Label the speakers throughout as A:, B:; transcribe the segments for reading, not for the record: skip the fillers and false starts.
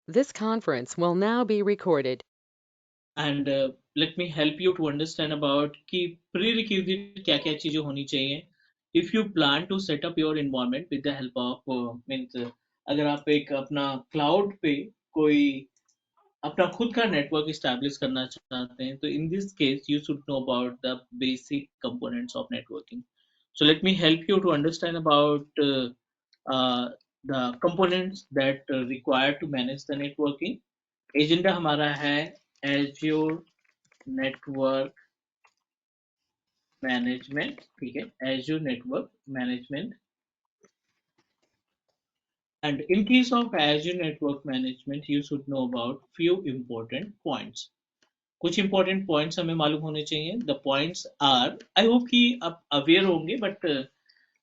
A: This conference will now be recorded.
B: And let me help you to understand about कि prerequisite क्या क्या चीजें होनी चाहिए if you plan to set up your environment with the help of means अगर आप एक अपना cloud पे कोई अपना खुद का network establish करना चाहते हैं तो in this case you should know about the basic components of networking. So let me help you to understand about uh, the components that required to manage the networking. Agenda हमारा है Azure Network Management, ठीक है, Azure Network Management. And in case of Azure Network Management, you should know about few important points. कुछ important points हमें मालूम होने चाहिए. The points are, I hope कि आप aware होंगे, but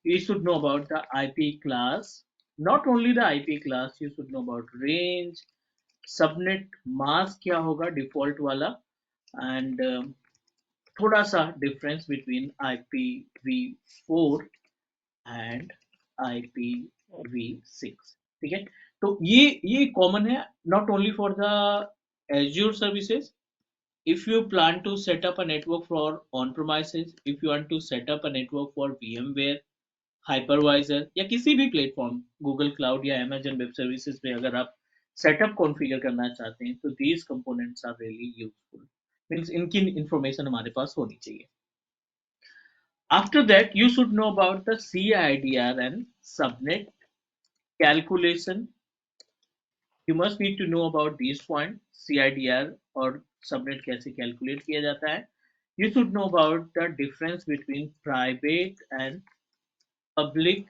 B: you should know about the IP class. Not only the IP class, you should know about range, subnet mask क्या होगा default वाला, and थोड़ा सा difference between IPv4 and IPv6, ठीक है. तो ये कॉमन है not only for the Azure services. If you plan to set up a network for on premises, if you want to set up a network for VMware hypervisor या किसी भी platform Google cloud या Amazon web services पे अगर आप setup configure करना चाहते हैं तो these components are really useful. Means इनकी इंफॉर्मेशन हमारे पास होनी चाहिए. After that, you should know about the CIDR and subnet calculation. You must need to know about these points, CIDR और subnet कैसे calculate किया जाता है. You should know about the difference between private and public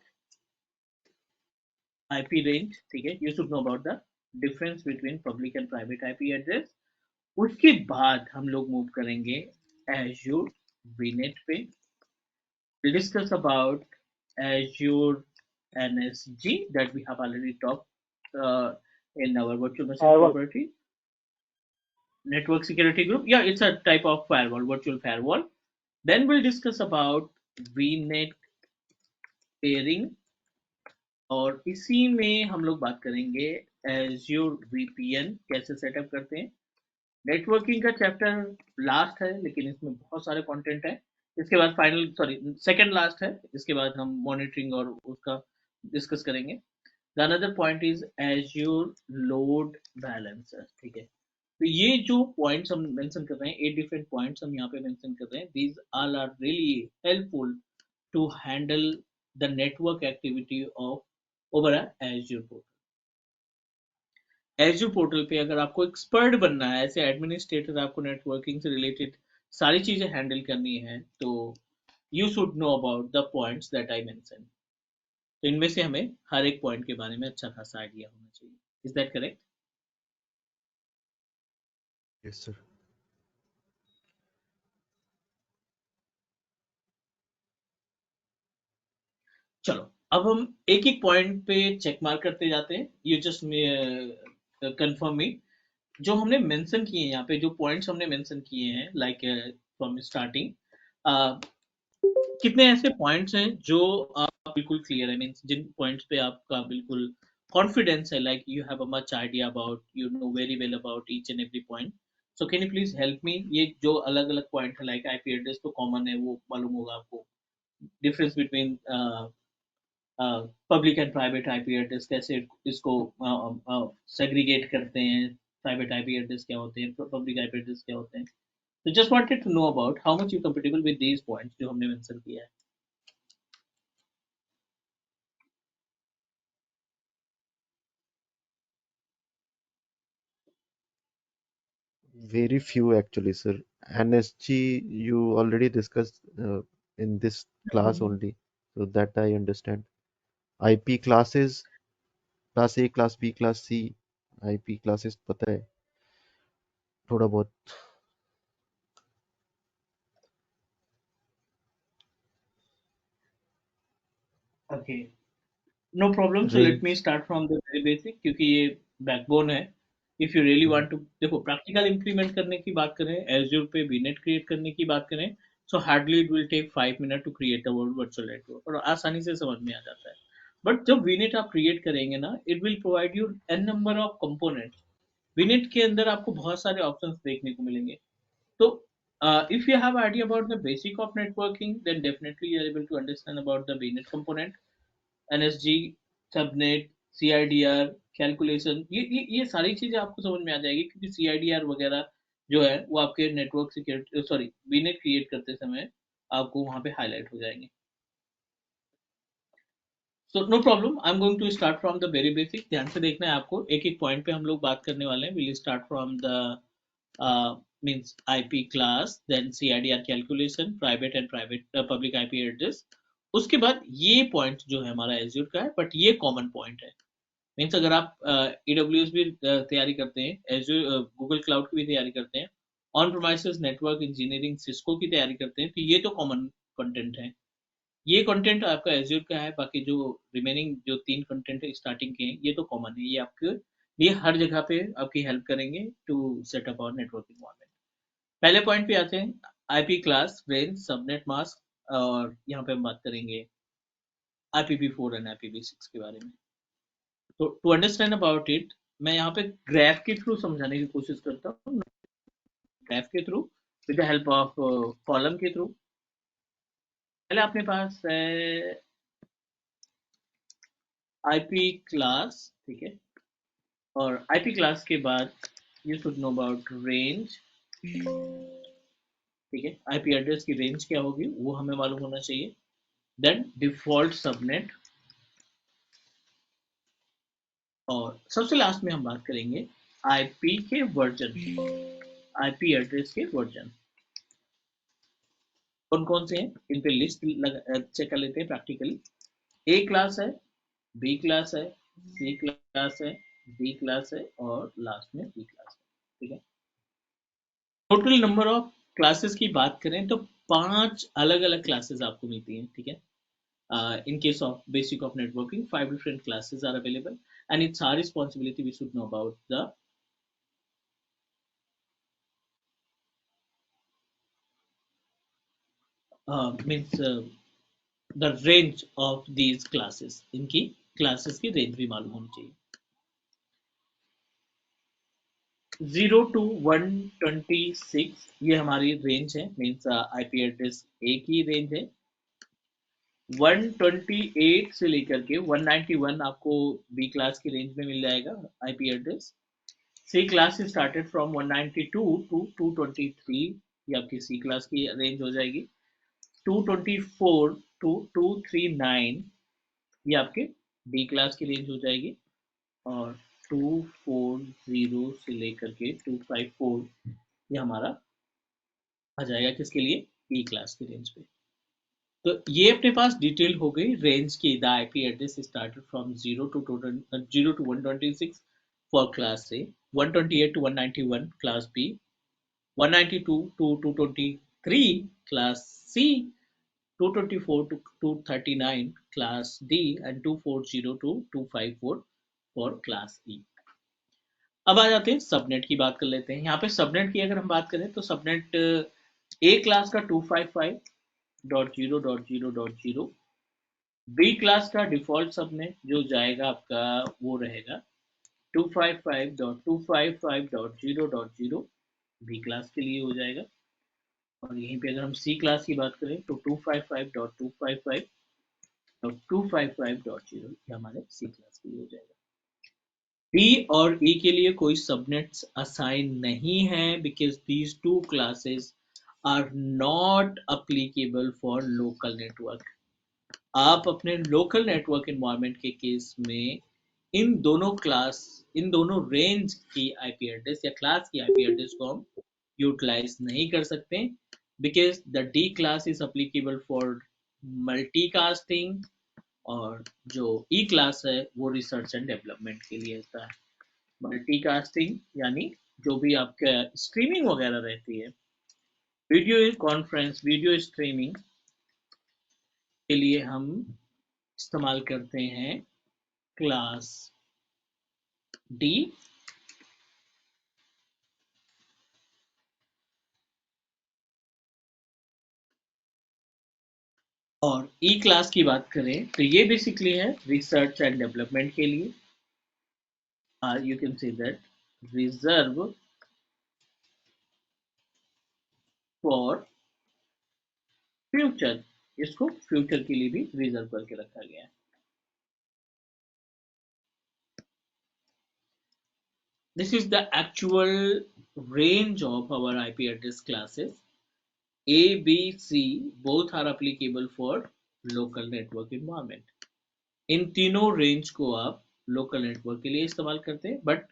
B: IP range. ठीक है. You should know about the difference between public and private IP address. उसके बाद हम लोग मूव करेंगे Azure VNet पे. We'll discuss about Azure NSG that we have already talked in our virtual machine
C: Firewall.
B: property. Network security group. Yeah, it's a type of firewall, virtual firewall. Then we'll discuss about VNet pairing और इसी में हम लोग बात करेंगे Azure VPN कैसे setup करते हैं. नेटवर्किंग का चैप्टर लास्ट है लेकिन इसमें बहुत सारे कंटेंट है. इसके बाद फाइनल सॉरी सेकंड लास्ट है. इसके बाद हम मॉनिटरिंग और उसका डिस्कस करेंगे. The another point is Azure load balancer, ठीक है. तो ये जो पॉइंट्स हम मेंशन कर रहे हैं 8 डिफरेंट पॉइंट्स हम यहाँ पे मेंशन कर रहे हैं. These all are really helpful to handle the network activity of over Azure portal. Azure portal पे अगर आपको एक्सपर्ट बनना है ऐसे एडमिनिस्ट्रेटर, आपको नेटवर्किंग से रिलेटेड सारी चीजें हैंडल करनी है तो you should know about the points that I mention. तो इनमें से हमें हर एक पॉइंट के बारे में अच्छा खासा आइडिया होना चाहिए. Is that correct?
D: Yes, sir.
B: चलो अब हम एक एक पॉइंट पे चेक मार्क करते जाते हैं. यू जस्ट कंफर्म मी जो हमने मेंशन किए हैं यहाँ पे, जो पॉइंट्स हमने मेंशन किए हैं लाइक फ्रॉम स्टार्टिंग, कितने ऐसे पॉइंट्स हैं जो आप बिल्कुल क्लियर है, मींस जिन पॉइंट्स पे आपका बिल्कुल कॉन्फिडेंस है, like you have a much idea about, you know very well about each and every point. So can you please help me. ये जो अलग अलग पॉइंट है लाइक आईपी एड्रेस तो कॉमन है, वो मालूम होगा आपको. Difference between public and private IP address, कैसे इसको सेग्रीगेट करते हैं, प्राइवेट आईपी एड्रेस क्या होते हैं, पब्लिक आईपी एड्रेस क्या होते हैं. तो just wanted to know about how much you comfortable with these points जो हमने मेंशन किया है.
D: Very few actually, sir. NSG you already discussed in this class only, so that I understand. IP classes, class A, class B, class C, IP classes पता है थोड़ा बहुत.
B: Okay, no problem. So let me
D: Range.
B: Start from the very basic क्योंकि ये backbone है. If you really
D: Mhm.
B: Want to देखो practical implement करने की बात करें, एज्यूर पे वीनेट क्रिएट करने की बात करें, so hardly it will take 5 minute to create a virtual network और आसानी से समझ में आ जाता है. बट जब वीनेट आप क्रिएट करेंगे ना, it will provide you an number of components. VNet के अंदर आपको बहुत सारे ऑप्शंस देखने को मिलेंगे। तो if you have idea about the basic of networking, then definitely you are able to understand about the VNet component, NSG, subnet, CIDR, calculation, ये सारी चीजें आपको समझ में आ जाएगी, क्योंकि CIDR वगैरह जो है वो आपके network security, sorry, VNet create करते समय आपको वहां पे हाईलाइट हो जाएंगे। So no problem, I am going to start from the very basic. ध्यान से देखना है आपको, एक एक पॉइंट पे हम लोग बात करने वाले हैं। Will start from the means IP class, then CIDR calculation, private and private public IP address। उसके बाद ये पॉइंट जो है हमारा एज्योर का है, बट ये कॉमन पॉइंट है। मीन्स अगर आप AWS भी तैयारी करते हैं, एज्योर गूगल क्लाउड की भी तैयारी करते हैं, ऑन प्रोमाइसेस नेटवर्क इंजीनियरिंग सिस्को की तैयारी करते हैं, तो ये तो कॉमन कंटेंट है। ये कंटेंट आपका एज्योर का है, बाकी जो रिमेनिंग जो 3 कंटेंट है स्टार्टिंग के हैं, ये तो कॉमन है। ये आपके ये हर जगह पे आपकी हेल्प करेंगे टू सेटअप और नेटवर्क इन्वायरमेंट। पहले पॉइंट पे आते हैं, IP class, range, subnet mask, और यहाँ पे हम बात करेंगे IPv4 एंड IPv6 के बारे में। तो टू अंडरस्टैंड अबाउट इट, मैं यहाँ पे ग्राफ के थ्रू समझाने की कोशिश करता हूँ, ग्राफ के through, with the help of column के थ्रू। पहले अपने पास है आईपी क्लास, ठीक है, और आईपी क्लास के बाद you should know about range, ठीक है, आईपी एड्रेस की रेंज क्या होगी वो हमें मालूम होना चाहिए। देन डिफॉल्ट सबनेट, और सबसे लास्ट में हम बात करेंगे आईपी के वर्जन, आईपी एड्रेस के वर्जन कौन कौन से हैं, इन पे लिस्ट चेक कर लेते हैं प्रैक्टिकली। ए क्लास है, बी क्लास है, सी क्लास है, डी क्लास है, और लास्ट में ई क्लास है, ठीक है। टोटल नंबर ऑफ क्लासेस की बात करें तो 5 अलग अलग क्लासेस आपको मिलती हैं, ठीक है। In case of basic of networking, 5 different classes are available, and it's our responsibility, we should know about the means the range of these classes। इनकी क्लासेस की रेंज भी मालूम होनी चाहिए। 0 to 126 ये हमारी रेंज है, मीन्स आईपी एड्रेस ए की रेंज है। 128 से लेकर के 191 आपको बी क्लास की रेंज में मिल जाएगा IP address. C class started from 192 to 223, ये आपकी सी क्लास की रेंज हो जाएगी। 224 टू 239 ये आपके डी क्लास की रेंज हो जाएगी, और 240 से लेकर के 254 ये हमारा आ जाएगा किसके लिए, ई क्लास की रेंज पे। तो ये अपने पास डिटेल हो गई रेंज की। The IP address started from 0 to 126 for class A, 128 to 191 class B, 192 to 223 class C, 224 to 239 class D, and 240 to 254 for class E। अब आ जाते हैं सबनेट की बात कर लेते हैं। यहाँ पे सबनेट की अगर हम बात करें तो सबनेट ए क्लास का 255.0.0.0, बी क्लास का डिफॉल्ट सबनेट जो जाएगा आपका वो रहेगा 255.255.0.0, बी क्लास के लिए हो जाएगा। और यहीं पे अगर हम सी क्लास की बात करें तो 255.255.255.0 ये हमारे सी क्लास के लिए हो जाएगा। डी और ई के लिए कोई सबनेट्स असाइन नहीं है, because these two classes are not applicable for local network. आप अपने लोकल नेटवर्क एनवायरनमेंट के केस में इन दोनों रेंज की आईपी एड्रेस या क्लास की आईपी एड्रेस को हम यूटिलाइज नहीं कर सकते, because the D class is applicable for multicasting, और जो ई क्लास है वो रिसर्च एंड डेवलपमेंट के लिए होता है। मल्टीकास्टिंग यानी जो भी आपका स्ट्रीमिंग वगैरह रहती है, वीडियो कॉन्फ्रेंस, वीडियो स्ट्रीमिंग के लिए हम इस्तेमाल करते हैं क्लास डी और ई क्लास की बात करें तो ये बेसिकली है रिसर्च एंड डेवलपमेंट के लिए, you can say that reserve for future, इसको फ्यूचर के लिए भी रिजर्व करके रखा गया है। This is the actual range of our IP address classes. A, B, C both are applicable for local network environment. इन तीनों रेंज को आप लोकल नेटवर्क के लिए इस्तेमाल करते हैं, बट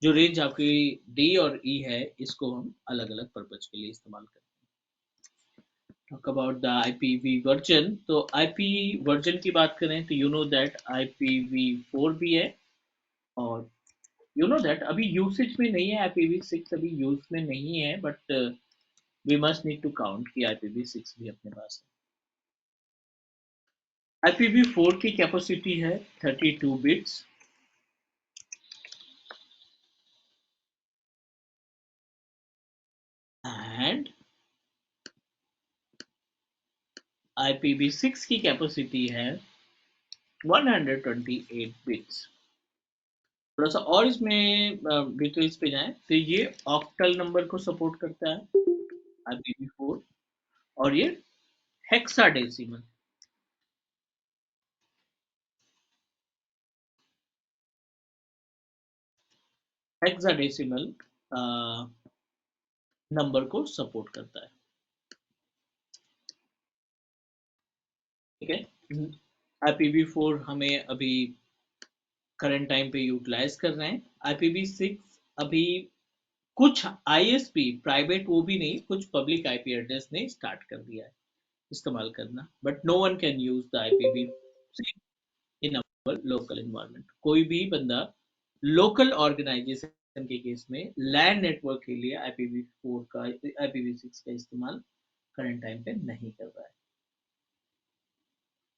B: जो रेंज आपकी डी और ई है इसको हम अलग अलग पर्पज के लिए इस्तेमाल करते हैं। Talk about the IPv version, तो आईपी वर्जन की बात करें तो यू नो दैट IPv4 भी है, और यू नो दैट अभी यूसेज में नहीं है, IPv6 अभी यूज में नहीं है, but we must need to count कि IPv6 भी अपने पास है। IPv4 की कैपेसिटी है 32 बिट्स, एंड IPv6 की कैपेसिटी है 128 बिट्स। थोड़ा सा और इसमें डिटेल्स पे जाएं तो ये ऑक्टल नंबर को सपोर्ट करता है IPv4, और ये हेक्साडेसिमल हेक्साडेसिमल नंबर को सपोर्ट करता है। ठीक है, IPv4 हमें अभी करंट टाइम पे यूटिलाइज कर रहे हैं। IPv6 अभी कुछ ISP प्राइवेट, वो भी नहीं, कुछ पब्लिक IP एड्रेस ने स्टार्ट कर दिया है इस्तेमाल करना, but no one can use the IPv6 in our local environment. कोई भी बंदा लोकल ऑर्गेनाइजेशन के केस में लैंड नेटवर्क के लिए IPv4 का IPv6 का इस्तेमाल करंट टाइम पे नहीं कर रहा है।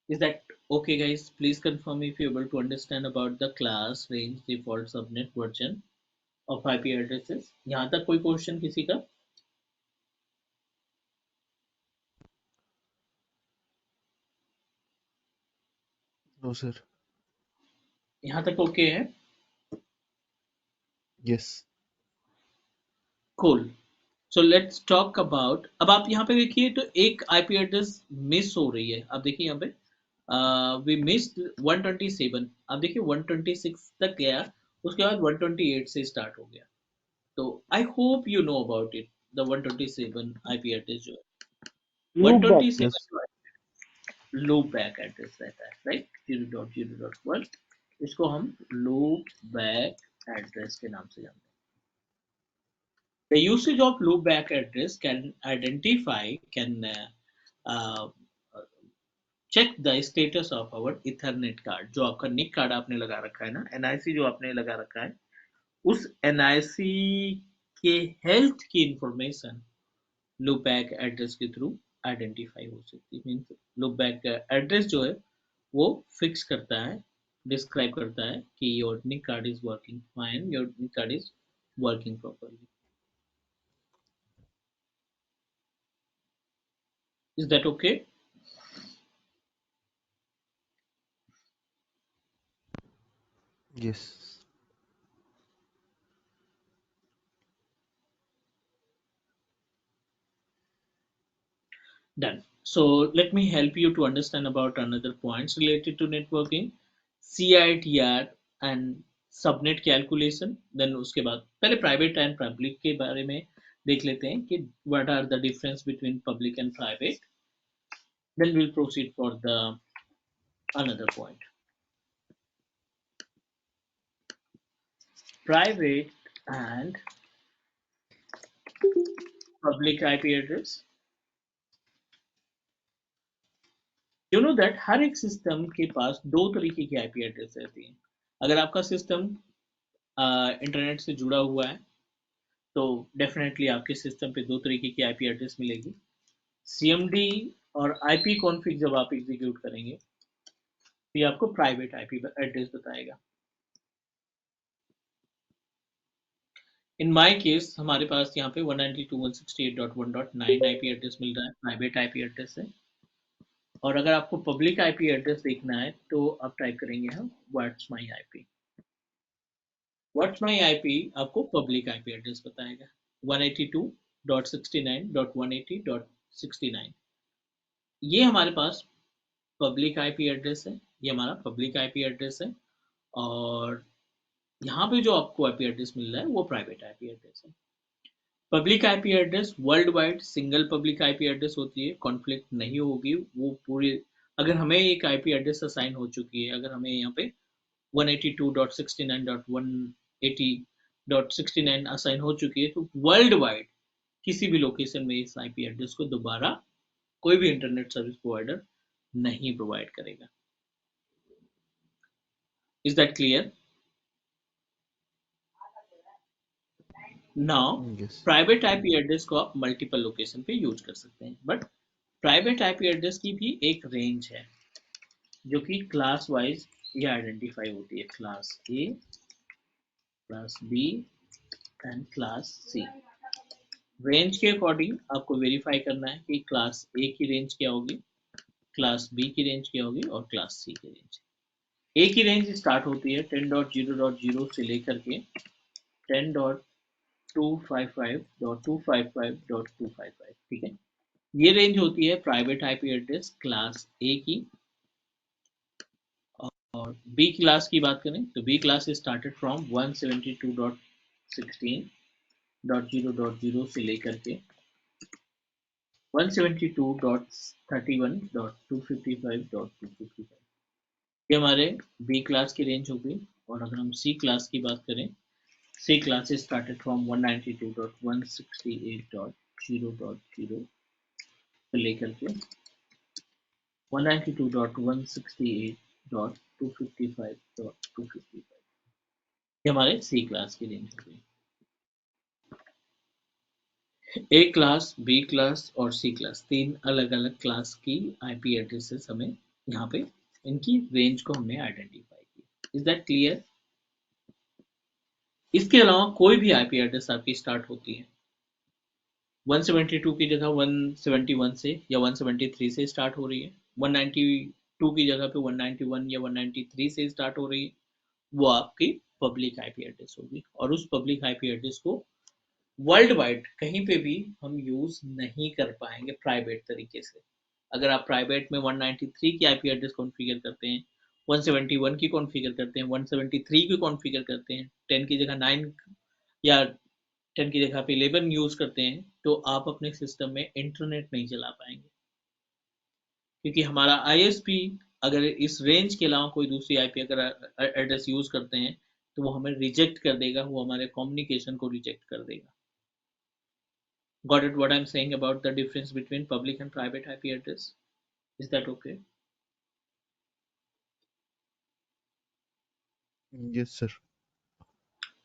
B: Is that okay, guys? Please confirm if you're able to understand about the class, range, default, subnet, version of IP addresses. यहाँ तक कोई क्वेश्चन किसी का?
D: No, sir.
B: यहाँ तक ओके है?
D: Yes.
B: Cool. So let's talk about, अब आप यहाँ पे देखिए तो एक IP एड्रेस मिस हो रही है। आप देखिए यहाँ पे we missed 127, आप देखिए 126 तक गया, उसके बाद 128 से स्टार्ट हो गया। तो I hope you know about it, the 127 IP address जो है
C: Loopback.
B: 127
D: Yes.
B: जो है लूप बैक एड्रेस रहता है, राइट, 0.0.1, इसको हम लूप बैक एड्रेस के नाम से जानते हैं। The usage of loopback address can check the status of our Ethernet card। जो आपका निक कार्ड आपने लगा रखा है ना, NIC जो आपने लगा रखा है, उस NIC के हेल्थ की इंफॉर्मेशन लूपबैक एड्रेस के थ्रू आइडेंटिफाई हो सकती है। मीन्स लूपबैक एड्रेस जो है वो फिक्स करता है, डिस्क्राइब करता है कि your NIC card is working fine, your NIC card is working properly. Is that okay?
D: Yes.
B: Done. So let me help you to understand about another points related to networking, CITR and subnet calculation। Then उसके बाद पहले private and public के बारे में देख लेते हैं कि what are the difference between public and private. Then we'll proceed for the another point. Private and public IP address. You know that हर एक सिस्टम के पास दो तरीके की IP एड्रेस रहती है। अगर आपका सिस्टम इंटरनेट से जुड़ा हुआ है तो डेफिनेटली आपके सिस्टम पे दो तरीके की IP एड्रेस मिलेगी। CMD और IP कॉन्फ़िग जब आप एग्जीक्यूट करेंगे तो ये आपको प्राइवेट IP एड्रेस बताएगा। इन माय केस हमारे पास यहाँ पे 192.168.1.9 IP एड्रेस मिल रहा है, प्राइवेट IP एड्रेस है। और अगर आपको पब्लिक आईपी एड्रेस देखना है तो आप टाइप करेंगे हम what's my IP. What's my IP आपको पब्लिक आईपी एड्रेस बताएगा 182.69.180.69। ये हमारे पास पब्लिक आईपी एड्रेस है, ये हमारा पब्लिक आईपी एड्रेस है। और यहाँ पे जो आपको आईपी एड्रेस मिल रहा है वो प्राइवेट आईपी एड्रेस है। Public IP address world wide single public IP address होती है, कॉन्फ्लिक्ट नहीं होगी वो पूरी। अगर हमें एक आईपी एड्रेस असाइन हो चुकी है, अगर हमें यहाँ पे 182.69.180.69 असाइन हो चुकी है, तो वर्ल्ड वाइड किसी भी लोकेशन में इस आईपी एड्रेस को दोबारा कोई भी इंटरनेट सर्विस प्रोवाइडर नहीं प्रोवाइड करेगा। Is that clear? Now
D: Yes.
B: Private IP address को आप मल्टीपल लोकेशन पे यूज कर सकते हैं, बट प्राइवेट आईपी एड्रेस की भी एक रेंज है जो कि क्लास वाइज ये आइडेंटिफाई होती है, class A, class B and class C. Range के अकॉर्डिंग आपको वेरीफाई करना है कि क्लास ए की रेंज क्या होगी, क्लास बी की रेंज क्या होगी और क्लास सी की रेंज। ए की रेंज स्टार्ट होती है 10.0.0 से लेकर के 10.255.255.255, ठीक है। ये रेंज होती है प्राइवेट आईपी एड्रेस क्लास ए की। और बी क्लास की बात करें तो बी क्लास स्टार्टेड फ्रॉम 172.16.0.0 से लेकर के 172.31.255.255, ये हमारे बी क्लास की रेंज हो गई। और अगर हम सी क्लास की बात करें, सी क्लास स्टार्टेड फ्रॉम 192.168.0.0 से लेकर के 192.168.255.255, ये हमारे सी क्लास की रेंज हो गई। ए क्लास, बी क्लास और सी क्लास, तीन अलग अलग क्लास की आईपी एड्रेसेस हमें यहाँ पे इनकी रेंज को हमने आइडेंटिफाई की। Is that clear? इसके अलावा कोई भी आईपी एड्रेस आपकी स्टार्ट होती है 172 की जगह 171 से या 173 से स्टार्ट हो रही है, 192 की जगह पे 191 या 193 से स्टार्ट हो रही है, वो आपकी पब्लिक आईपी एड्रेस होगी। और उस पब्लिक आईपी एड्रेस को वर्ल्ड वाइड कहीं पे भी हम यूज नहीं कर पाएंगे प्राइवेट तरीके से। अगर आप प्राइवेट में 193 की आईपी एड्रेस कॉन्फ़िगर करते हैं, 171 की कॉन्फ़िगर करते हैं, 173 की कॉन्फ़िगर करते हैं, 10 की जगह 9 या 10 की जगह पे 11 यूज करते हैं, तो आप अपने सिस्टम में इंटरनेट नहीं चला पाएंगे, क्योंकि हमारा आईएसपी अगर इस रेंज के अलावा कोई दूसरी आईपी अगर एड्रेस यूज करते हैं तो वो हमें रिजेक्ट कर देगा, वो हमारे कम्युनिकेशन को रिजेक्ट कर देगा। Got it what I'm saying about the difference between public and private IP address? Is that okay?
D: Yes, sir.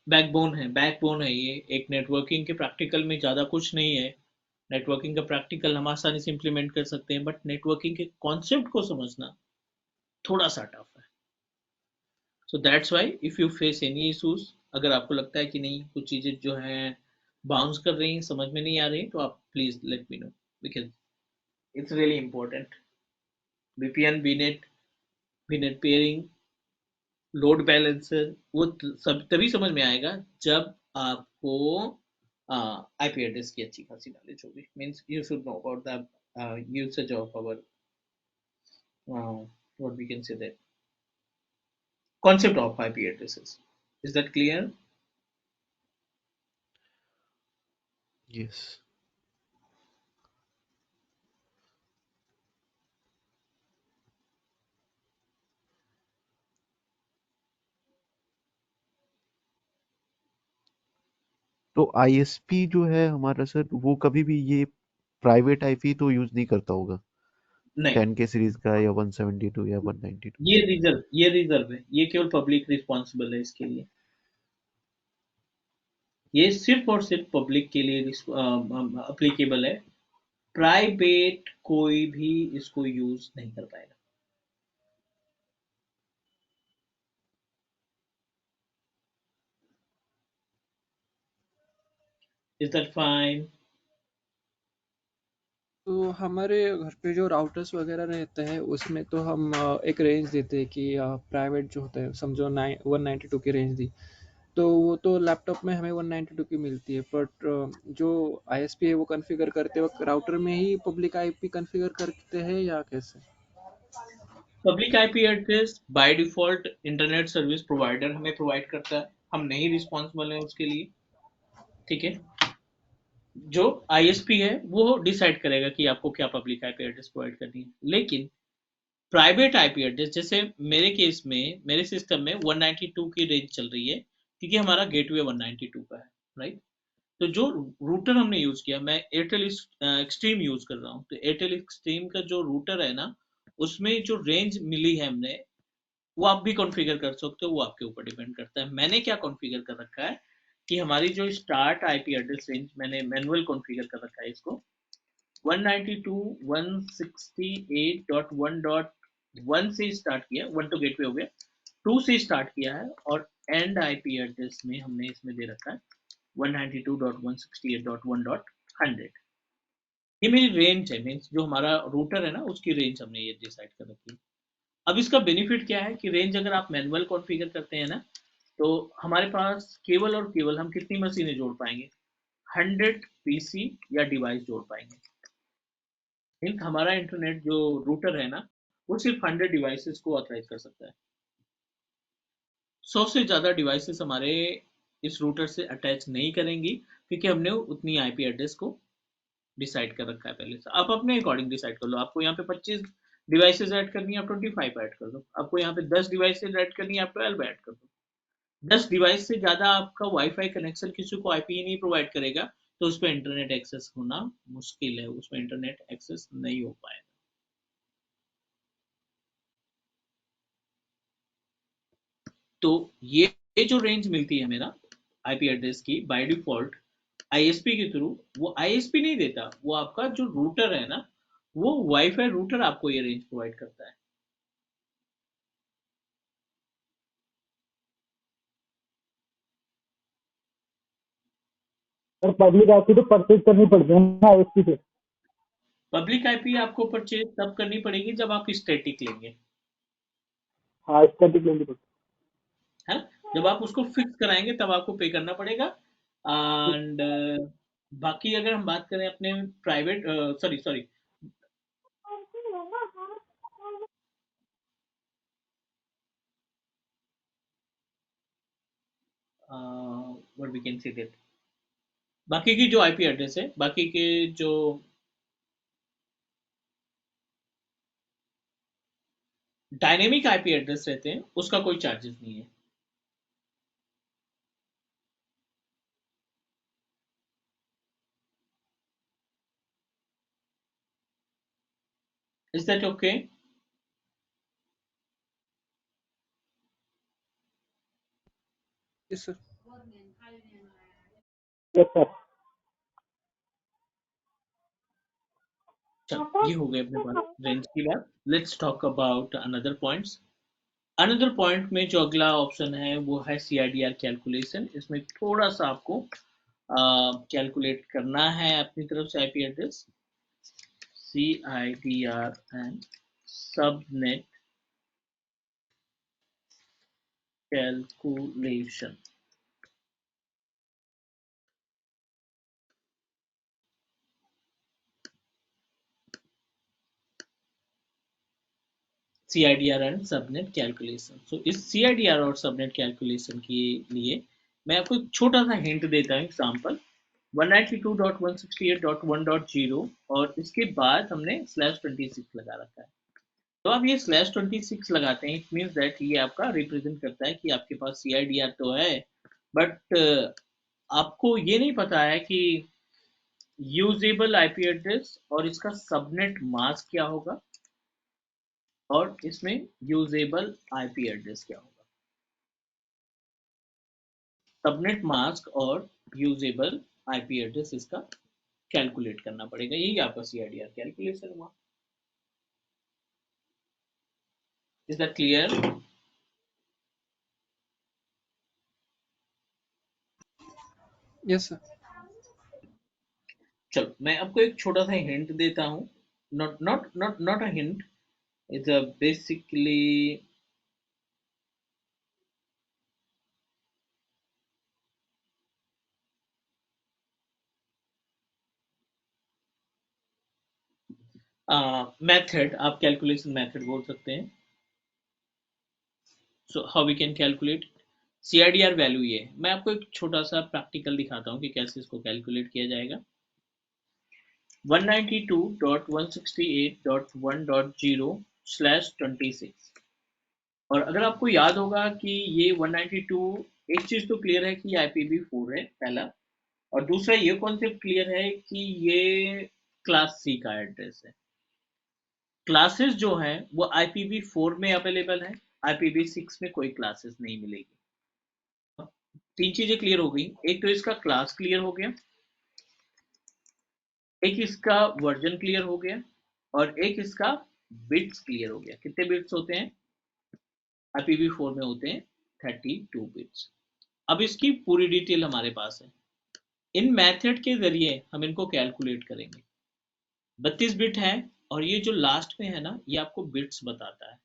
B: Backbone है ये एक नेटवर्किंग के। प्रैक्टिकल में ज़्यादा कुछ नहीं है। नेटवर्किंग का प्रैक्टिकल हम आसानी से इम्प्लीमेंट कर सकते हैं, बट नेटवर्किंग के कॉन्सेप्ट को समझना थोड़ा सा टफ है। So that's why if you face any issues, अगर आपको लगता है कि नहीं कुछ चीज़ें जो हैं बाउंस कर रही हैं, समझ में नहीं आ रही, तो आप please let me know, because it's really important. VPN, VNet pairing, load balancer, वो सब तभी समझ में आएगा जब आपको आईपी एड्रेस की अच्छी खासी नॉलेज होगी। Means you should know about the usage of our what we can say that concept of IP addresses. Is that clear?
D: Yes. तो आईएसपी जो है हमारा सर, वो कभी भी ये प्राइवेट आईपी तो यूज नहीं करता होगा,
B: नहीं,
D: 10K सीरीज का या 172 या 192?
B: ये रिजर्व है, ये केवल पब्लिक रिस्पॉन्सिबल है इसके लिए। ये सिर्फ और सिर्फ पब्लिक के लिए अप्लीकेबल है। प्राइवेट कोई भी इसको यूज नहीं कर पाएगा। Is that fine?
C: तो हमारे घर पे जो राउटर्स वगैरह रहते हैं उसमें तो हम एक रेंज देते हैं कि प्राइवेट जो होता है समझो 192 की रेंज दी, तो वो तो लैपटॉप में हमें 192 की मिलती है, बट जो आईएसपी है वो कॉन्फ़िगर करते वक्त राउटर में ही पब्लिक आईपी कॉन्फ़िगर करते हैं या कैसे?
B: Public IP address by default internet service provider हमें प्रोवाइड करता है, हम नहीं रिस्पॉन्सिबल हैं उसके लिए। ठीक है, जो आईएसपी है वो डिसाइड करेगा कि आपको क्या पब्लिक आईपी एड्रेस प्रोवाइड करनी है। लेकिन प्राइवेट आईपी एड्रेस, जैसे मेरे केस में मेरे सिस्टम में 192 की रेंज चल रही है, क्योंकि हमारा गेटवे 192 का है, राइट। तो जो रूटर हमने यूज किया, मैं एयरटेल एक्सट्रीम यूज कर रहा हूँ, तो एयरटेल एक्सट्रीम का जो रूटर है ना, उसमें जो रेंज मिली है हमने, वो आप भी कॉन्फ़िगर कर सकते हो, वो आपके ऊपर डिपेंड करता है। मैंने क्या कॉन्फ़िगर कर रखा है कि हमारी जो स्टार्ट आईपी एड्रेस रेंज, मैंने मैनुअल कॉन्फ़िगर कर रखा है इसको, 192.168.1.1 से स्टार्ट किया, 1 तो गेटवे हो गया, 2 से स्टार्ट किया है, और एंड आईपी एड्रेस में हमने इसमें दे रखा है 192.168.1.100। ये मेरी रेंज है, मीन्स जो हमारा रूटर है ना उसकी रेंज हमने ये डिसाइड कर रखी है। अब इसका बेनिफिट क्या है कि रेंज अगर आप मैनुअल कॉन्फ़िगर करते हैं ना, तो हमारे पास केवल और केवल हम कितनी मशीनें जोड़ पाएंगे, 100 पीसी या डिवाइस जोड़ पाएंगे। मीन्स हमारा इंटरनेट जो रूटर है ना, वो सिर्फ 100 डिवाइसेस को ऑथराइज कर सकता है। 100 से ज़्यादा डिवाइसेस हमारे इस रूटर से अटैच नहीं करेंगी, क्योंकि हमने उतनी आईपी एड्रेस को डिसाइड कर रखा है पहले से। आप अपने अकॉर्डिंग डिसाइड कर लो, आपको यहाँ पे 25 डिवाइसेस ऐड करनी है, आप 25 ऐड कर दो। आपको यहाँ पे 10 डिवाइसेस ऐड करनी है, आप 12 ऐड कर दो। 10 डिवाइस से ज़्यादा आपका वाईफाई कनेक्शन किसी को आईपी नहीं प्रोवाइड करेगा, तो उस पर इंटरनेट एक्सेस होना मुश्किल है, उसमें इंटरनेट एक्सेस नहीं हो पाएगा। तो ये जो रेंज मिलती है मेरा आईपी एड्रेस की बाय डिफॉल्ट आईएसपी के थ्रू, वो आईएसपी नहीं देता, वो आपका जो रूटर है ना, वो वाईफाई रूटर आपको ये रेंज प्रोवाइड करता है।
E: सर पब्लिक आईपी तो परचेज करनी पड़ती है ना आईएसपी से।
B: पब्लिक आईपी आपको परचेज तब करनी पड़ेगी जब आप स्टैटिक लेंगे,
E: हाँ स्टैटिक लेनी पड़ती
B: है ना। जब आप उसको फिक्स कराएंगे तब आपको पे करना पड़ेगा।
E: है।
B: एंड बाकी अगर हम बात करें अपने private, sorry sorry, what we can say that, बाकी की जो आईपी एड्रेस है, बाकी के जो डायनेमिक आईपी एड्रेस रहते हैं, उसका कोई चार्जेस नहीं है। Is that okay?
C: Yes sir.
E: Yes sir.
B: चलो ये हो गए अपने पास रेंज की बात। Let's talk about another points. Another point में जो अगला ऑप्शन है वो है सीआईडीआर कैलकुलेशन। इसमें थोड़ा सा आपको कैलकुलेट करना है अपनी तरफ से IP address, CIDR and subnet calculation। CIDR and subnet calculation. So इस CIDR और सबनेट कैलकुलेशन के लिए मैं आपको एक छोटा सा हिंट देता हूँ, एग्जाम्पल 192.168.1.0, और इसके बाद हमने /26 लगा रखा है। तो आप ये /26 लगाते हैं, इट मीन्स दैट ये आपका रिप्रेजेंट करता है कि आपके पास CIDR तो है, बट आपको ये नहीं पता है कि यूजेबल आईपी एड्रेस और इसका सबनेट मास्क क्या होगा, और इसमें यूजेबल आईपी एड्रेस क्या होगा। सबनेट मास्क और यूजेबल आईपी एड्रेस इसका कैलकुलेट करना पड़ेगा, यही आपका सीआईडीआर कैलकुलेशन हुआ। Is that clear?
C: Yes sir.
B: चलो मैं आपको एक छोटा सा हिंट देता हूँ, not a hint, it's a basically method, आप कैलकुलेशन मेथड बोल सकते हैं। So how we can calculate CRDR value. ये मैं आपको एक छोटा सा प्रैक्टिकल दिखाता हूँ कि कैसे इसको कैलकुलेट किया जाएगा। 192.168.1.0/26। और अगर आपको याद होगा कि ये 192, एक चीज तो क्लियर है कि IPv4 है पहला, और दूसरा ये कॉन्सेप्ट क्लियर है कि ये क्लास C का एड्रेस है। क्लासेस जो हैं वो IPv4 में अवेलेबल है, IPv6 में कोई क्लासेस नहीं मिलेगी। तीन चीजें क्लियर हो गई, एक तो इसका क्लास क्लियर हो गया, एक इसका वर्जन क्लियर हो गया, और एक इसका बिट्स क्लियर हो गया। कितने बिट्स होते हैं IPv4 में? होते हैं 32 बिट्स। अब इसकी पूरी डिटेल हमारे पास है, इन मेथड के जरिए हम इनको कैलकुलेट करेंगे। 32 बिट है, और ये जो लास्ट में है ना, ये आपको बिट्स बताता है।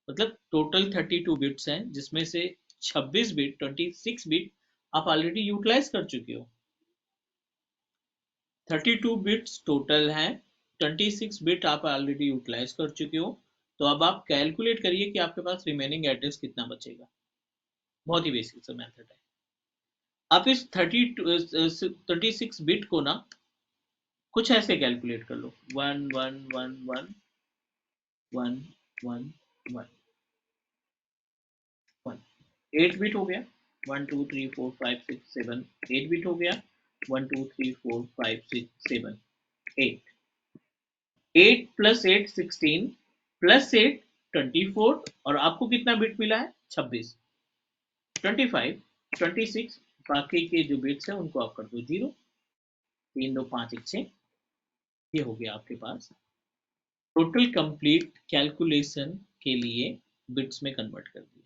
B: मतलब टोटल 32 बिट्स हैं, जिसमें से 26 बिट 26 बिट आप ऑलरेडी यूटिलाइज कर चुके हो। 32 बिट्स टोटल हैं, 26 बिट आप ऑलरेडी यूटिलाइज कर चुके हो। तो अब आप कैलकुलेट करिए कि आपके पास रिमेनिंग एड्रेस कितना बचेगा। बहुत ही बेसिक सा मेथड है। आप इस 36 बिट को ना कुछ ऐसे कैलकुलेट कर लो, 1 1 1 1 1 1 1 1। 8 बिट हो गया, 1 2 3 4 5 6 7। 8 बिट हो गया, 1 2 3 4 5 6 7 8। 8 प्लस 8 16, प्लस 8 24, और आपको कितना बिट मिला है? 26। 25 26, बाकी के जो बिट्स हैं उनको आप कर दो 0। 3 2 5 1 6। ये हो गया आपके पास टोटल कंप्लीट कैलकुलेशन के लिए बिट्स में कन्वर्ट कर दिया।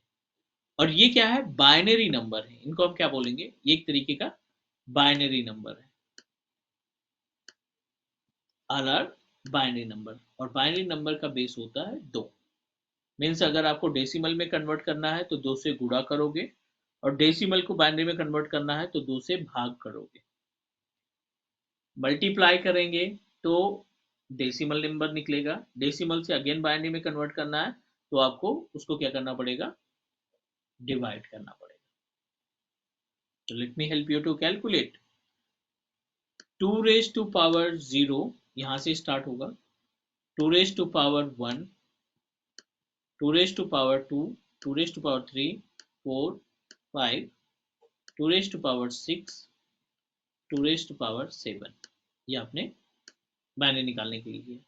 B: और ये क्या है? बाइनरी नंबर है, इनको हम क्या बोलेंगे? ये एक तरीके का बाइनरी नंबर है, आर बाइनरी नंबर। और बाइनरी नंबर का बेस होता है 2। मीन्स अगर आपको डेसिमल में कन्वर्ट करना है तो 2 से गुणा करोगे, और डेसिमल को बाइनरी में कन्वर्ट करना है तो 2 से भाग करोगे। मल्टीप्लाई करेंगे तो डेसिमल नंबर निकलेगा, डेसिमल से अगेन बाइनरी में कन्वर्ट करना है तो आपको उसको क्या करना पड़ेगा? डिवाइड करना पड़ेगा। तो let me help you to calculate. 2 raise to power 0 यहां से स्टार्ट होगा, 2 raise to power 1, 2 raise to power 2, 2 raise to power 3 4 5, 2 raise to power 6, 2 raise to power 7। ये आपने बाइनरी निकालने के लिए।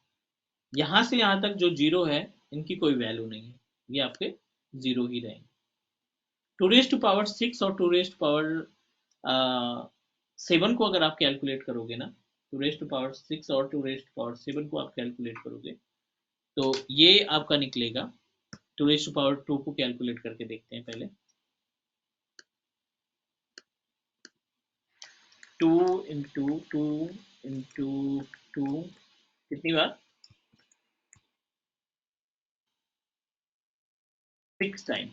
B: यहां से यहां तक जो जीरो है इनकी कोई वैल्यू नहीं है, ये आपके जीरो ही रहेंगे। 2 रेज टू पावर 6 और 2 रेज टू पावर 7 को अगर आप कैलकुलेट करोगे ना, 2 रेज टू पावर 6 और 2 रेज टू पावर 7 को आप कैलकुलेट करोगे तो ये आपका निकलेगा। 2 रेज टू पावर 2 को कैलकुलेट करके देखते हैं पहले। 2 इंटू 2 इंटू 2 कितनी बार? 6 टाइम।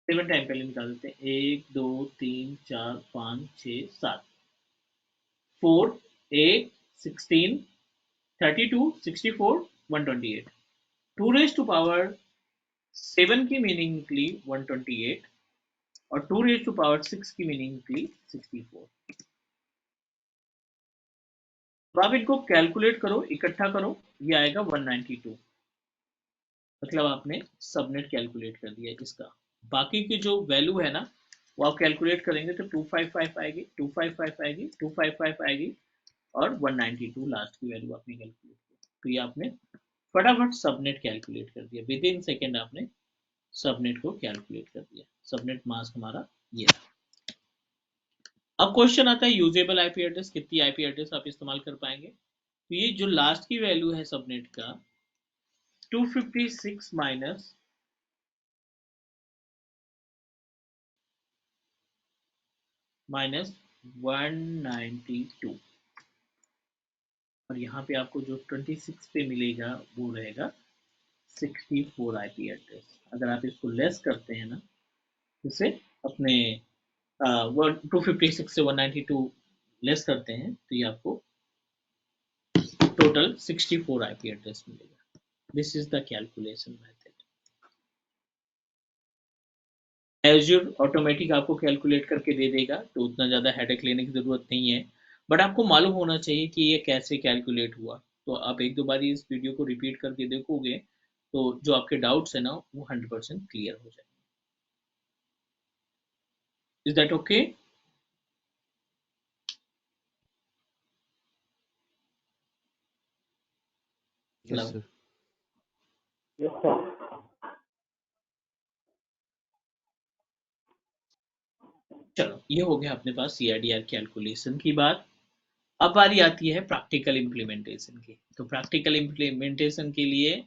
B: 7 टाइम पहले निकाल देते हैं। 1 2 3 4 5 6 7, 4 8 16 32 64 128। 2 रेज टू पावर 7 की मीनिंग निकली 128, और 2 रेज टू पावर 6 की मीनिंग निकली 64। अब आप इनको कैलकुलेट करो, इकट्ठा करो, ये आएगा 192। मतलब आपने सबनेट कैलकुलेट कर दिया इसका। बाकी की जो वैल्यू है ना वो आप कैलकुलेट करेंगे तो 255 आएगी, 255 आएगी, 255 आएगी, और 192 लास्ट की वैल्यू आपने कैलकुलेट की। तो ये आपने फटाफट सबनेट कैलकुलेट कर दिया, विद इन सेकेंड आपने सबनेट को कैलकुलेट कर दिया। सबनेट मास्क हमारा ये रहा। अब क्वेश्चन आता है यूजेबल आईपी एड्रेस, कितनी आईपी एड्रेस आप इस्तेमाल कर पाएंगे? तो ये जो लास्ट की वैल्यू है सबनेट का 256 माइनस माइनस 192 और यहाँ पे आपको जो 26 पे मिलेगा वो रहेगा 64 आईपी एड्रेस। अगर आप इसको लेस करते हैं ना, इसे अपने 256 से 192 लेस करते हैं तो ये आपको टोटल 64 आईपी एड्रेस मिलेगा। This is the calculation method. Azure automatic आपको कैलकुलेट करके दे देगा, तो उतना ज़्यादा हेडेक लेने की ज़रूरत नहीं है, बट आपको मालूम होना चाहिए कि ये कैसे कैलकुलेट हुआ। तो आप एक दो बार इस वीडियो को रिपीट करके देखोगे तो जो आपके डाउट्स है ना वो 100% क्लियर हो जाएंगे। Is that okay?
D: Yes, sir.
E: Yes sir.
B: चलो, ये हो गया अपने पास CIDR कैलकुलेशन की बात। अब बारी आती है प्रैक्टिकल इम्प्लीमेंटेशन की। तो प्रैक्टिकल इम्प्लीमेंटेशन के लिए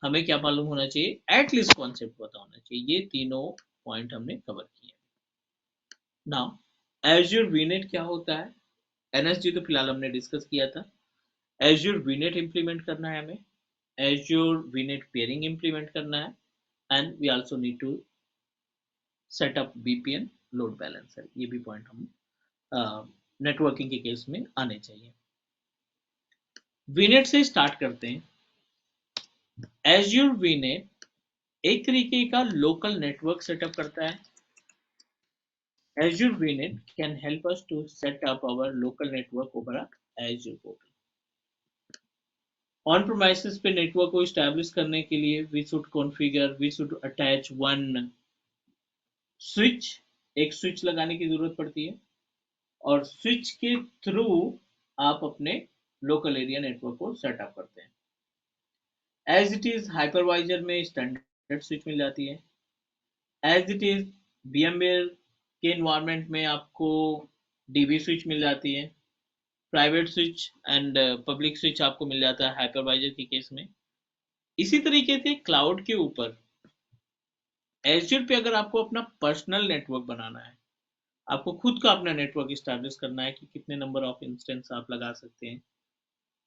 B: हमें क्या मालूम होना चाहिए? एटलीस्ट कॉन्सेप्ट पता होना चाहिए। ये तीनों पॉइंट हमने कवर किए। नाउ एज्योर वीनेट क्या होता है? NSG तो फिलहाल हमने डिस्कस किया था। एज्योर वीनेट इंप्लीमेंट करना है हमें, एज्योर वीनेट पेयरिंग इंप्लीमेंट करना है, and we also need to set up VPN load balancer. ये भी पॉइंट हम नेटवर्किंग के केस में आने चाहिए। वीनेट से स्टार्ट करते हैं। एज्योर वीनेट एक तरीके का लोकल नेटवर्क सेटअप करता है। Azure VNet can help us to set up our local network over a Azure portal. On premises पे नेटवर्क को इस्टेब्लिश करने के लिए we should attach one switch, एक स्विच लगाने की जरूरत पड़ती है और स्विच के थ्रू आप अपने लोकल एरिया नेटवर्क को सेटअप करते हैं। एज इट इज हाइपरवाइजर में स्टैंडर्ड स्विच मिल जाती है। एज इट इज VMware के इन्वायरमेंट में आपको DB स्विच मिल जाती है। Private switch and public switch आपको मिल जाता है हाइपरवाइजर के केस में। इसी तरीके से क्लाउड के ऊपर एज्योर पे अगर आपको अपना पर्सनल नेटवर्क बनाना है, आपको खुद का अपना नेटवर्क इस्टेब्लिश करना है कि कितने नंबर ऑफ इंस्टेंस आप लगा सकते हैं,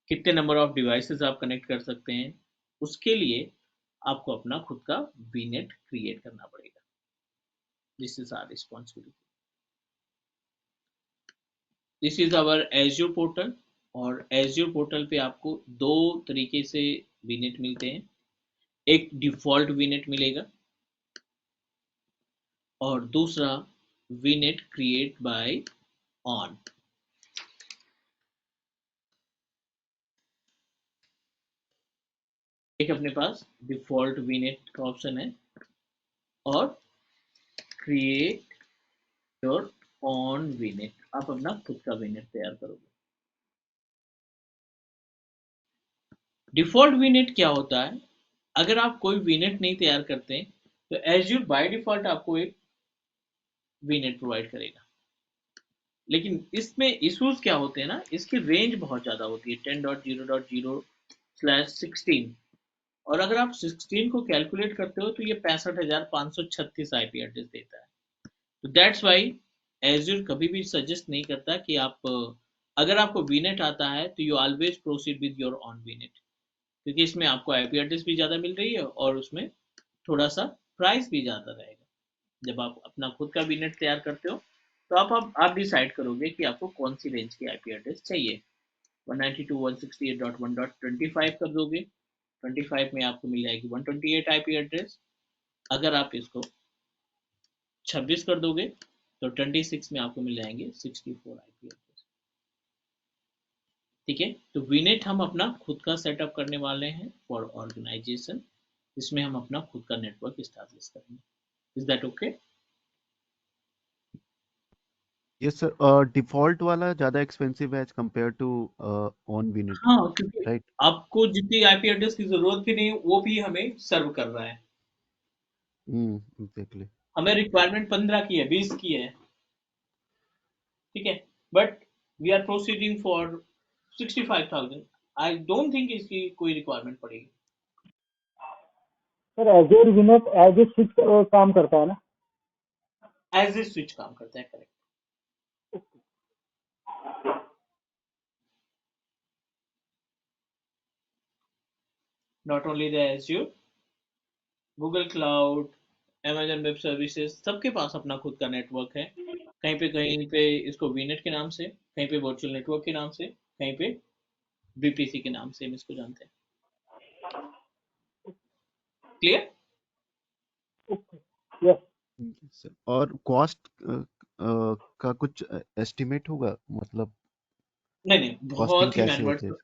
B: कितने नंबर ऑफ डिवाइसेस आप कनेक्ट कर सकते हैं, उसके लिए आपको अपना खुद का VNet क्रिएट करना पड़ेगा। This is our responsibility. This is our Azure portal और एज्योर पोर्टल पे आपको दो तरीके से VNet मिलते हैं। एक डिफॉल्ट VNet मिलेगा और दूसरा VNet क्रिएट बाय ऑन। एक अपने पास डिफॉल्ट VNet का ऑप्शन है और क्रिएट योर ऑन VNet, आप अपना खुद का VNet तैयार करोगे। डिफॉल्ट VNet क्या होता है? अगर आप कोई VNet नहीं तैयार करते तो एज्योर बाय डिफॉल्ट आपको एक VNet प्रोवाइड करेगा, लेकिन इसमें इश्यूज क्या होते हैं ना, इसकी रेंज बहुत ज्यादा होती है 10.0.0/16 और अगर आप 16 को कैलकुलेट करते हो तो ये 65,536 IP एड्रेस देता है। तो दैट्स वाई एज्योर कभी भी सजेस्ट नहीं करता कि आप अगर आपको VNet आता है तो you always proceed with your on VNet, क्योंकि इसमें आपको IP एड्रेस भी ज़्यादा मिल रही है और उसमें थोड़ा सा प्राइस भी ज़्यादा रहेगा। जब आप अपना खुद का VNet तैयार करते हो तो आप डिसाइड करोगे कि आपको कौन सी रेंज की IP एड्रेस चाहिए। 192.168.1.25 कर दोगे, 25 में आपको मिल जाएगी 128 IP एड्रेस। अगर आप इसको 26 कर दोगे तो 26 में आपको मिल जाएंगे 64 IP एड्रेस। ठीक है, तो VNet हम अपना खुद का सेटअप करने वाले हैं फॉर ऑर्गेनाइजेशन, जिसमें हम अपना खुद का नेटवर्क इस्टेब्लिश करेंगे। Is that okay?
D: Yes, sir. Default वाला ज़्यादा expensive है as compared to on VNet,
B: हाँ, क्योंकि
D: right?
B: आपको जितनी IP एड्रेस की जरूरत भी नहीं वो भी हमें सर्व कर रहा है।
D: Exactly.
B: हमें रिक्वायरमेंट 15 की है, 20 की है, ठीक है, but we are proceeding for 65,000। I don't think इसकी कोई रिक्वायरमेंट पड़ेगी।
E: Sir Azure VNet as a switch काम करता है ना?
B: एज ए स्विच काम करता है, correct. Not only the Azure, Google cloud, Amazon web services, सबके पास अपना खुद का नेटवर्क है। कहीं पे इसको वीनेट के नाम से, कहीं पे वर्चुअल नेटवर्क के नाम से, कहीं पे वीपीसी के नाम से हम इसको जानते हैं। क्लियर?
E: Yes.
D: सर और कॉस्ट का कुछ एस्टिमेट होगा, मतलब
B: नहीं,
D: कॉस्टिंग
B: बहुत ही
D: कैसे
B: मैनवर्ड,
D: होते हैं?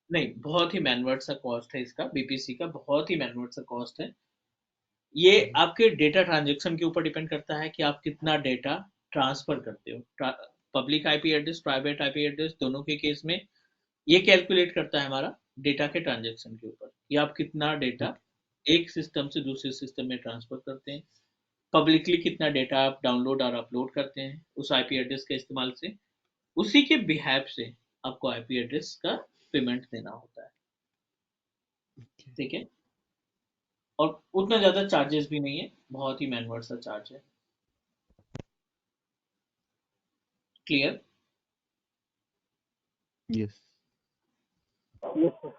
B: नहीं, बहुत ही मैनवर्ड सा कॉस्ट है इसका, बीपीसी का बहुत ही मैनवर्ड सा कॉस्ट है। ये आपके डेटा ट्रांजेक्शन के ऊपर डिपेंड करता है कि आप कितना डेटा ट्रांसफर करते हो। Public IP address, private IP address, दोनों के केस में ये कैलकुलेट करता है हमारा डेटा के ट्रांजेक्शन के ऊपर कि आप कितना डेटा एक सिस्टम से दूसरे सिस्टम में ट्रांसफर करते हैं, पब्लिकली कितना डेटा आप डाउनलोड और अपलोड करते हैं उस आईपी एड्रेस के इस्तेमाल से, उसी के बिहेव से आपको आईपी एड्रेस का पेमेंट देना होता है। ठीक है, और उतना ज्यादा चार्जेस भी नहीं है, बहुत ही मैनवर्ड सा चार्ज है। क्लियर?
D: यस।
E: Yes, sir.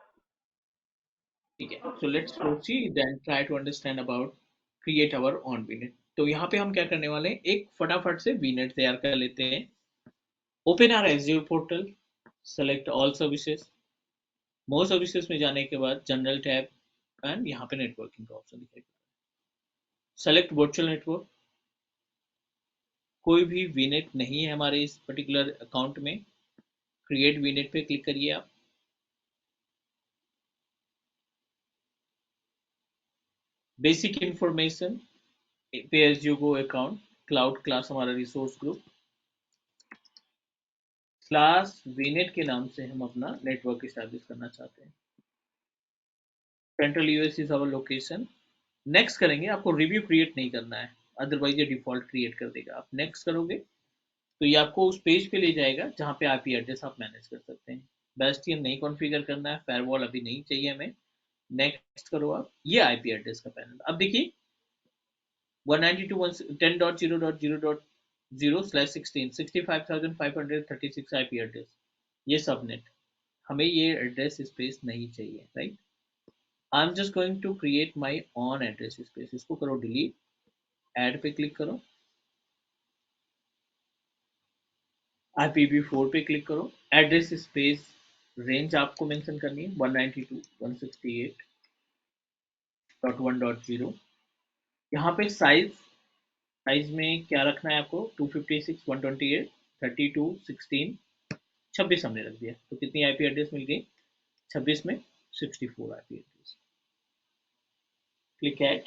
B: ठीक है, so let's proceed and try to understand about create our own VNet. तो यहाँ पे हम क्या करने वाले हैं, एक फटाफट से वीनेट तैयार कर लेते हैं। Open our Azure portal, select all services, more services में जाने के बाद जनरल टैब एंड यहाँ पे नेटवर्किंग का ऑप्शन दिखाई देगा। सेलेक्ट वर्चुअल नेटवर्क, कोई भी वीनेट नहीं है हमारे इस पर्टिकुलर अकाउंट में, क्रिएट वीनेट पे क्लिक करिए आप। Basic information, pay as you go account, cloud class हमारा रिसोर्स ग्रुप, क्लास वीनेट के नाम से हम अपना नेटवर्क इस्टेब्लिश करना चाहते हैं। Central US is our location. Next करेंगे, आपको रिव्यू क्रिएट नहीं करना है, अदरवाइज ये डिफॉल्ट क्रिएट कर देगा। आप नेक्स्ट करोगे तो ये आपको उस पेज पे ले जाएगा जहाँ पे आईपी एड्रेस आप मैनेज कर सकते हैं। बेस्टियन नहीं कॉन्फ़िगर करना है, फायरवॉल अभी नहीं चाहिए हमें। नेक्स्ट करो आप, ये आईपी एड्रेस का पैनल। अब देखिए 192.10.0.0.0/16 65,536 आईपी एड्रेस, ये सबनेट, हमें ये एड्रेस स्पेस नहीं चाहिए, right. I am just going to create my own address space, इसको करो डिलीट, ऐड पे क्लिक करो, IPv4 पे क्लिक करो, एड्रेस स्पेस रेंज आपको मेंशन करनी है 192.168.1.0। यहाँ पे साइज में क्या रखना है आपको, 256, 128, 32, 16, 26 हमने रख दिया, तो कितनी आईपी एड्रेस मिल गई, 26 में 64 IP address. Click add,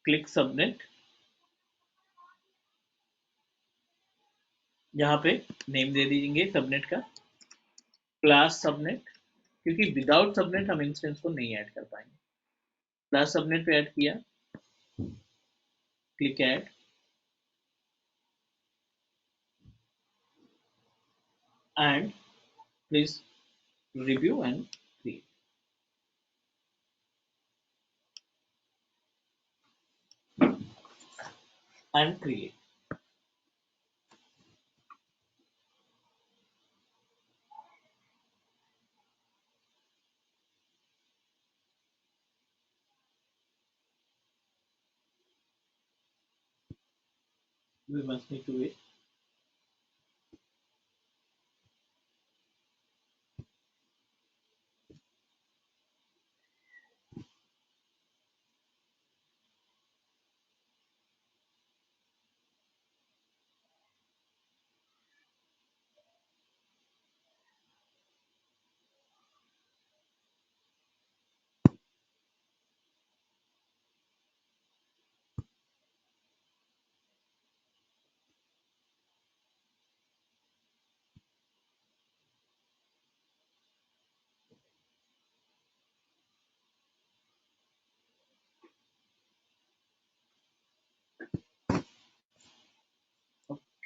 B: click subnet, यहाँ पे नेम दे दीजिए सबनेट का, क्लास सबनेट, क्योंकि विदाउट सबनेट हम इंस्टेंस को नहीं ऐड कर पाएंगे। क्लास सबनेट पे ऐड किया, click add, and please review and create and create। We must need to wait।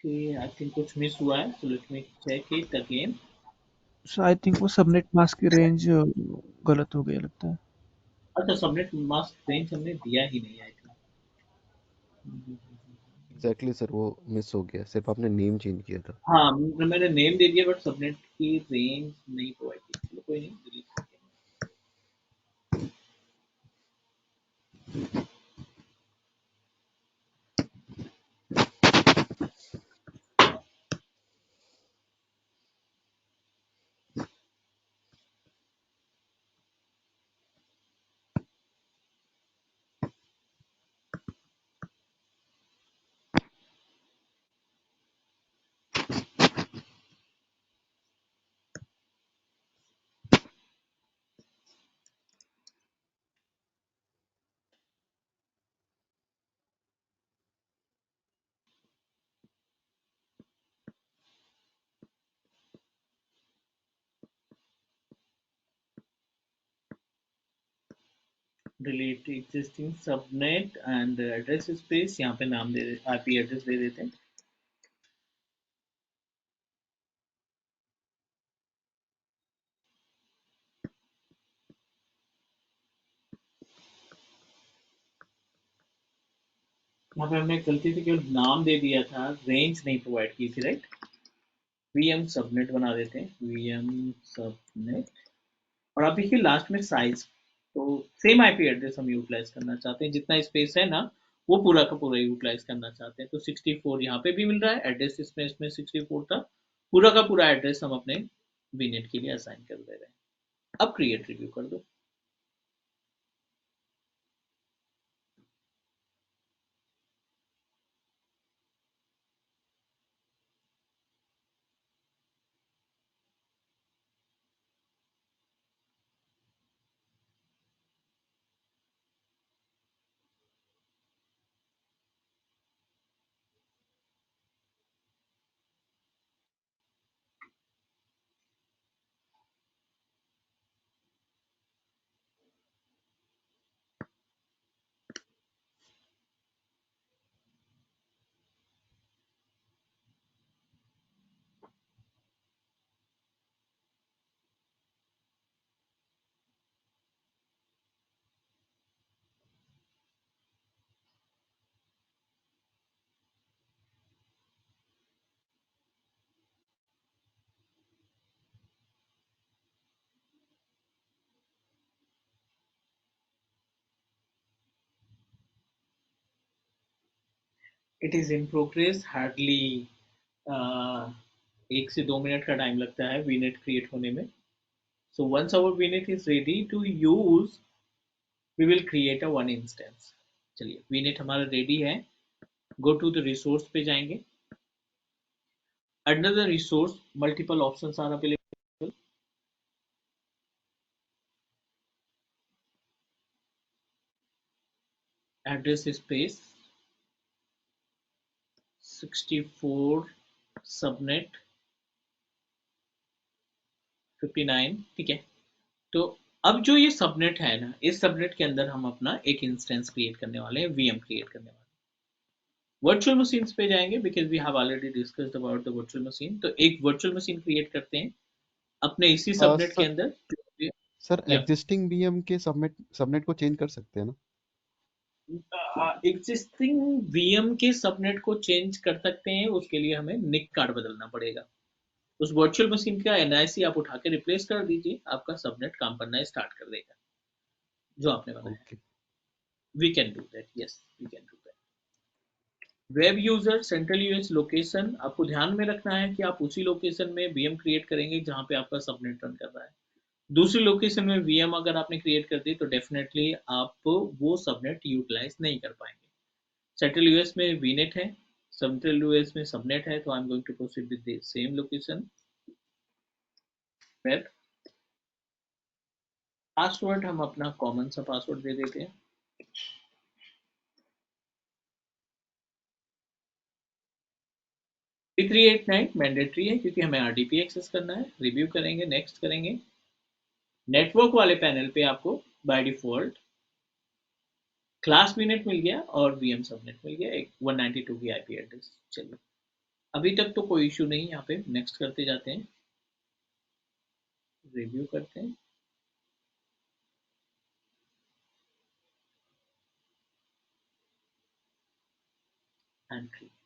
B: Okay, I think कुछ मिस हुआ है, so let me check it again।
C: So I think वो subnet mask की range गलत हो गई लगता है।
B: अच्छा, सबनेट मास्क रेंज हमने दिया ही नहीं आई थिंक।
D: एग्जैक्टली सर, वो मिस हो गया, सिर्फ आपने नेम चेंज किया था।
B: हाँ, मैंने नेम दे दिया बट सबनेट की रेंज नहीं प्रोवाइड की। चलो कोई नहीं, डिलीट कर दिया। Delete existing subnet and address space, यहाँ पे नाम दे आईपी एड्रेस दे देते हैं। यहाँ पे हमने गलती से केवल नाम दे दिया था, रेंज नहीं प्रोवाइड की थी, राइट। वीएम सबनेट बना देते हैं, वीएम सबनेट। और आप देखिए लास्ट में साइज, तो सेम आईपी एड्रेस हम यूटिलाइज करना चाहते हैं, जितना स्पेस है ना वो पूरा का पूरा यूटिलाइज करना चाहते हैं। तो 64 यहाँ पे भी मिल रहा है, एड्रेस स्पेस में 64 था, पूरा का पूरा एड्रेस हम अपने वीनेट के लिए असाइन कर दे रहे हैं। अब क्रिएट रिव्यू कर दो। It is in progress, hardly 1 से 2 मिनट का टाइम लगता है वीनेट क्रिएट होने में। So once our VNet is ready to use, we will create a one instance. चलिए, वीनेट हमारा रेडी है। गो टू द रिसोर्स पे जाएंगे। Under the resource multiple options are available. Address space 64 subnet 59, ठीक है। तो अब जो ये सबनेट है ना, इस सबनेट के अंदर हम अपना एक इंस्टेंस क्रिएट करने वाले हैं, वीएम क्रिएट करने वाले हैं। वर्चुअल मशीन्स पे जाएंगे, because we have already discussed about the virtual machine. तो एक वर्चुअल मशीन क्रिएट करते हैं अपने इसी सबनेट के
D: सर
B: अंदर।
D: सर
B: या
D: एग्जिस्टिंग वीएम के सबनेट सबनेट को चेंज कर सकते हैं ना?
B: एग्जिस्टिंग वीएम के सबनेट को चेंज कर सकते हैं, उसके लिए हमें निक कार्ड बदलना पड़ेगा। उस वर्चुअल मशीन का एनआईसी आप उठा के रिप्लेस कर दीजिए, आपका सबनेट काम करना स्टार्ट कर देगा जो आपने बनाया है।
D: Okay.
B: We can do that, yes we can do that. Web user central US location, आपको ध्यान में रखना है कि आप उसी लोकेशन में वीएम क्रिएट करेंगे जहां पे आपका सबनेट रन कर रहा है। दूसरी लोकेशन में वीएम अगर आपने क्रिएट कर दी तो डेफिनेटली आप वो सबनेट यूटिलाइज नहीं कर पाएंगे। सेंट्रल यूएस में वीनेट है, सेंट्रल यूएस में सबनेट है, तो I am going to proceed with the same location. Web password हम अपना कॉमन सा पासवर्ड दे देते हैं। P389 मैंडेटरी है क्योंकि हमें आरडीपी एक्सेस करना है। रिव्यू करेंगे, नेक्स्ट करेंगे। नेटवर्क वाले पैनल पे आपको बाय डिफॉल्ट क्लास वीनेट मिल गया और वीएम सबनेट मिल गया, एक 192 की आईपी एड्रेस। चलिए, अभी तक तो कोई इशू नहीं, यहाँ पे नेक्स्ट करते जाते हैं। रिव्यू करते हैं and create.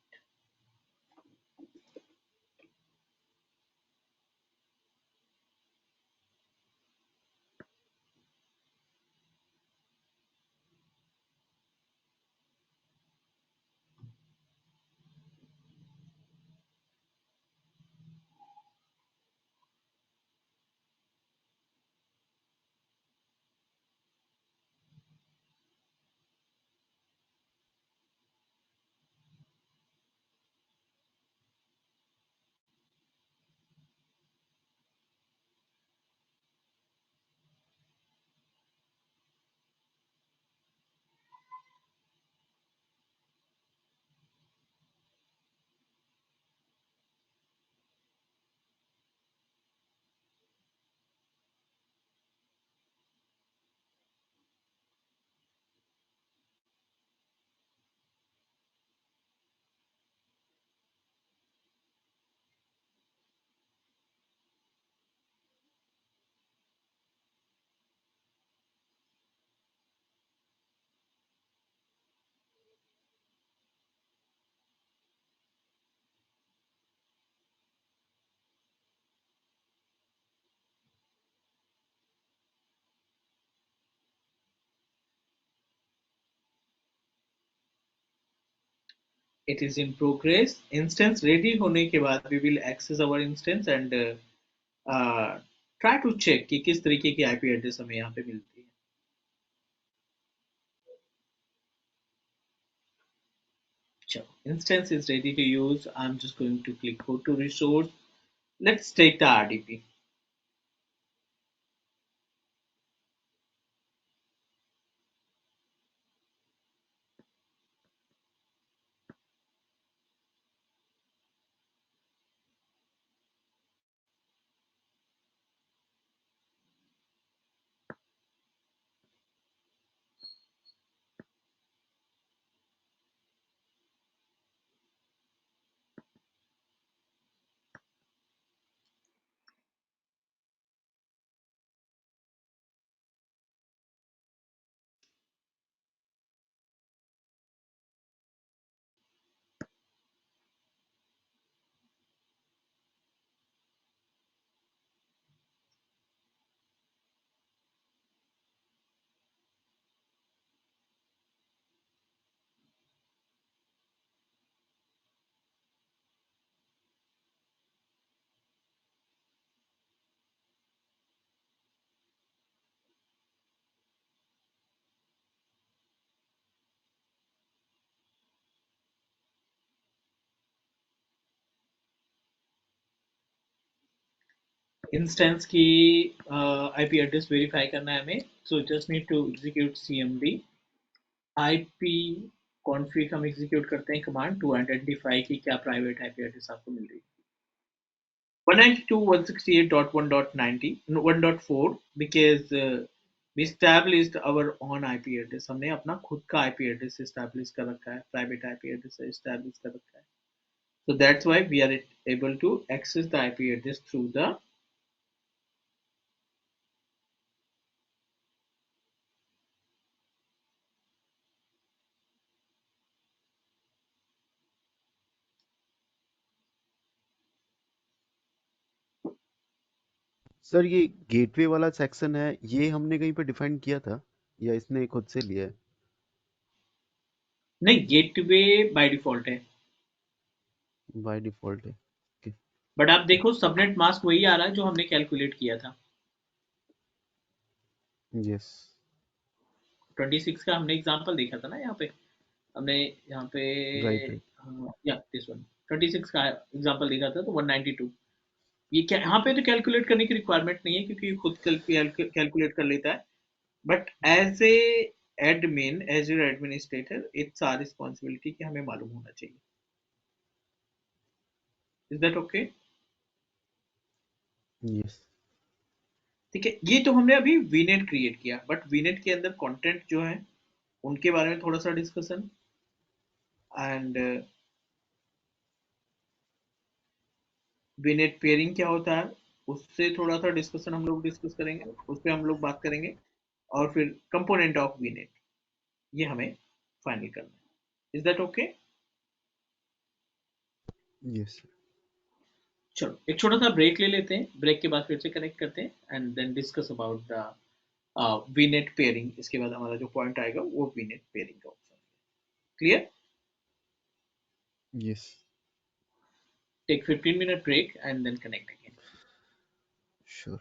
B: It is in progress. Instance ready होने के बाद we will access our instance and try to check कि किस तरीके की IP एड्रेस हमें यहाँ पे मिलती है। चलो, instance is ready to use. I'm just going to click go to resource. Let's take the RDP. Instance की IP एड्रेस वेरीफाई करना है हमें, so just need to execute cmd IP config। हम एग्जीक्यूट करते हैं कमांड टू आइडेंटिफाई कि क्या private IP address आपको मिल रही है। 192.168.1.90 because we established our own IP address. हमने अपना खुद का IP एड्रेस एस्टैब्लिश कर रखा है, प्राइवेट IP एड्रेस एस्टैब्लिश कर रखा है। So that's why we are able to access the IP address through the
D: sir ये गेटवे वाला सेक्शन है, ये हमने कहीं पे डिफाइन किया था या इसने खुद से लिया है?
B: नहीं, गेटवे बाय डिफॉल्ट है,
D: बाय डिफॉल्ट है। ओके।
B: बट आप देखो सबनेट मास्क वही आ रहा है जो हमने कैलकुलेट किया था।
D: यस।
B: 26 का हमने एग्जांपल देखा था ना यहाँ पे, हमने यहाँ पे
D: राइट राइट।
B: या दिस वन 26 का एग्जांपल देखा था, तो 192 ये क्या यहाँ पे तो कैलकुलेट करने की रिक्वायरमेंट नहीं है क्योंकि ये खुद कैलकुलेट कर लेता है, but as a admin, as your administrator, it's our responsibility कि हमें मालूम होना चाहिए। Is that okay?
D: यस।
B: ठीक है, ये तो हमने अभी वीनेट क्रिएट किया, बट वीनेट के अंदर कंटेंट जो है उनके बारे में थोड़ा सा डिस्कशन एंड वीनेट पेयरिंग क्या होता है, उससे थोड़ा सा डिस्कशन हम लोग डिस्कस करेंगे, उस पर हम लोग बात करेंगे, और फिर कंपोनेंट ऑफ वीनेट ये हमें फाइनल करना है। Is that okay?
D: Yes, sir.
B: चलो एक छोटा सा ब्रेक ले लेते हैं, ब्रेक के बाद फिर से कनेक्ट करते हैं and then discuss about the VNet peering. इसके बाद हमारा जो पॉइंट आएगा वो वीनेट पेयरिंग का option. Clear?
D: Yes,
B: take 15 minute break and then connect again.
D: sure.